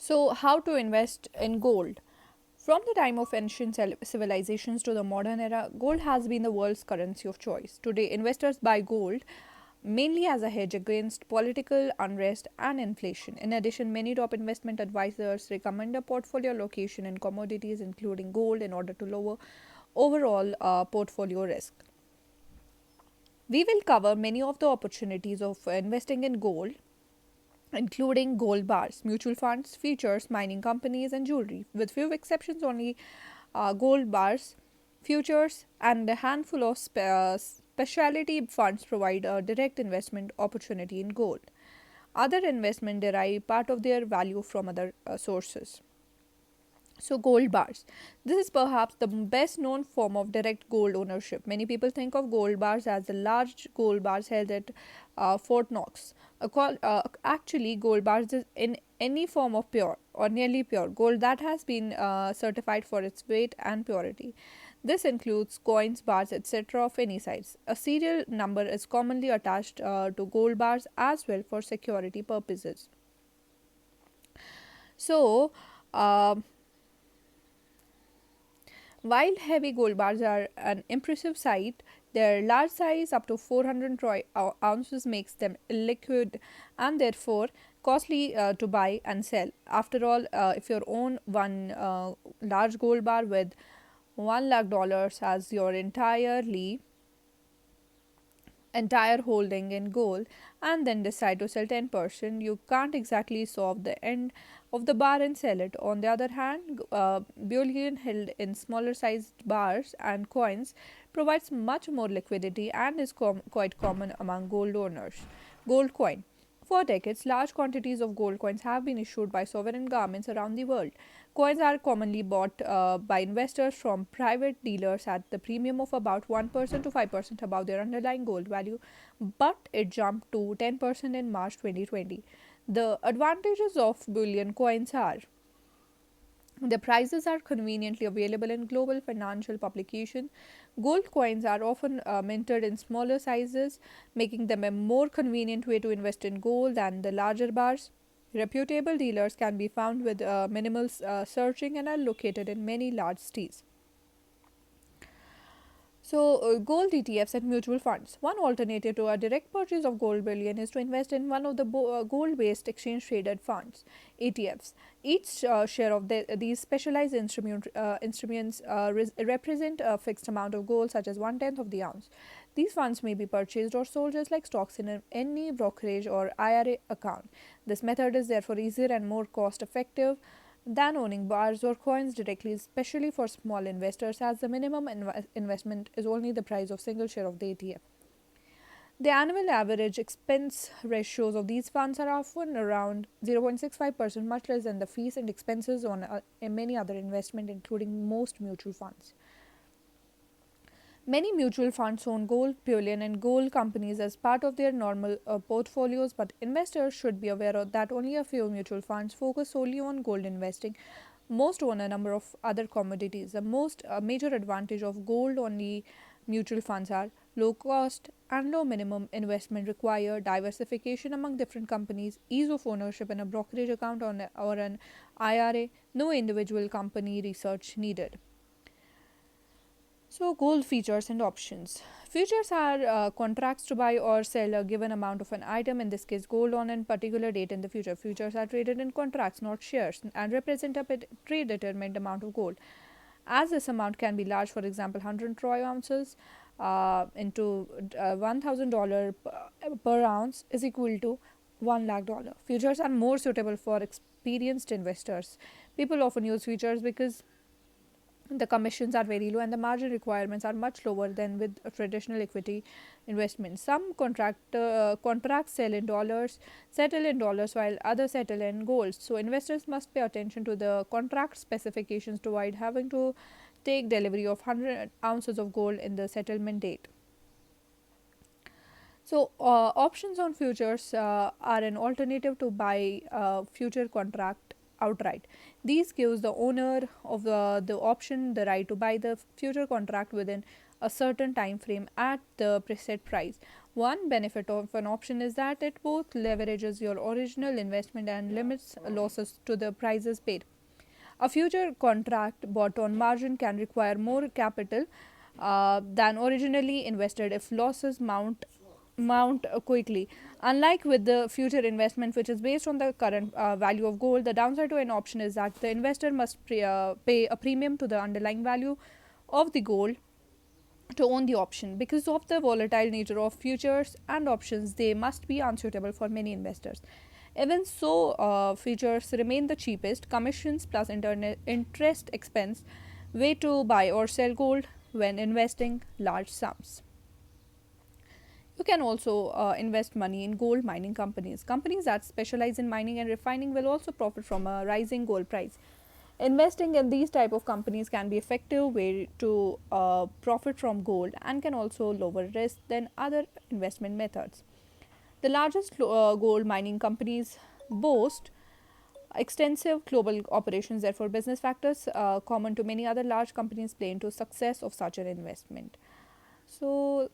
So, how to invest in gold? From the time of ancient civilizations to the modern era, gold has been the world's currency of choice. Today, investors buy gold mainly as a hedge against political unrest and inflation. In addition, many top investment advisors recommend a portfolio allocation in commodities, including gold, in order to lower overall portfolio risk. We will cover many of the opportunities of investing in gold, including gold bars, mutual funds, futures, mining companies, and jewelry. With few exceptions, only gold bars, futures, and a handful of specialty funds provide a direct investment opportunity in gold. Other investment derive part of their value from other sources. So, gold bars. This is perhaps the best known form of direct gold ownership. Many people think of gold bars as the large gold bars held at Fort Knox. Actually, gold bars is in any form of pure or nearly pure gold that has been certified for its weight and purity. This includes coins, bars, etc., of any size. A serial number is commonly attached to gold bars as well for security purposes. So, uh, while heavy gold bars are an impressive sight, their large size, up to 400 ounces, makes them illiquid and therefore costly to buy and sell. After all, if you own one large gold bar with $1 lakh as your entire holding in gold and then decide to sell 10%, you can't exactly solve the end of the bar and sell it. On the other hand, bullion held in smaller sized bars and coins provides much more liquidity and is quite common among gold owners. Gold coin. For decades, large quantities of gold coins have been issued by sovereign governments around the world. Coins are commonly bought by investors from private dealers at the premium of about 1% to 5% above their underlying gold value, but it jumped to 10% in March 2020. The advantages of bullion coins are: the prices are conveniently available in global financial publications. Gold coins are often minted in smaller sizes, making them a more convenient way to invest in gold than the larger bars. Reputable dealers can be found with minimal searching and are located in many large cities. So, gold ETFs and mutual funds. One alternative to a direct purchase of gold bullion is to invest in one of the gold based exchange traded funds, ETFs. Each share of these specialized instruments represent a fixed amount of gold, such as one tenth of the ounce. These funds may be purchased or sold just like stocks in any brokerage or IRA account. This method is therefore easier and more cost effective than owning bars or coins directly, especially for small investors, as the minimum investment is only the price of single share of the ETF. The annual average expense ratios of these funds are often around 0.65%, much less than the fees and expenses on many other investments, including most mutual funds. Many mutual funds own gold bullion and gold companies as part of their normal portfolios, but investors should be aware of that only a few mutual funds focus solely on gold investing. Most own a number of other commodities. The most major advantage of gold only mutual funds are low cost and low minimum investment required, diversification among different companies, ease of ownership in a brokerage account or an IRA, no individual company research needed. So, gold features and options. Futures are contracts to buy or sell a given amount of an item, in this case, gold, on a particular date in the future. Futures are traded in contracts, not shares, and represent a predetermined amount of gold. As this amount can be large, for example, 100 troy ounces into $1,000 per ounce is equal to $1 lakh. Futures are more suitable for experienced investors. People often use futures because the commissions are very low and the margin requirements are much lower than with a traditional equity investment. Some contracts sell in dollars, settle in dollars, while others settle in gold. So investors must pay attention to the contract specifications to avoid having to take delivery of 100 ounces of gold in the settlement date. So, options on futures are an alternative to buy a future contract outright. These gives the owner of the option the right to buy the future contract within a certain time frame at the preset price. One benefit of an option is that it both leverages your original investment and limits losses to the prices paid. A future contract bought on margin can require more capital than originally invested if losses mount quickly. Unlike with the future investment, which is based on the current value of gold, the downside to an option is that the investor must pay a premium to the underlying value of the gold to own the option. Because of the volatile nature of futures and options, they must be unsuitable for many investors. Even so, futures remain the cheapest. Commissions plus internet interest expense way to buy or sell gold when investing large sums. You can also invest money in gold mining companies. Companies that specialize in mining and refining will also profit from a rising gold price. Investing in these type of companies can be effective way to profit from gold and can also lower risk than other investment methods. The largest gold mining companies boast extensive global operations. Therefore, business factors common to many other large companies play into success of such an investment. So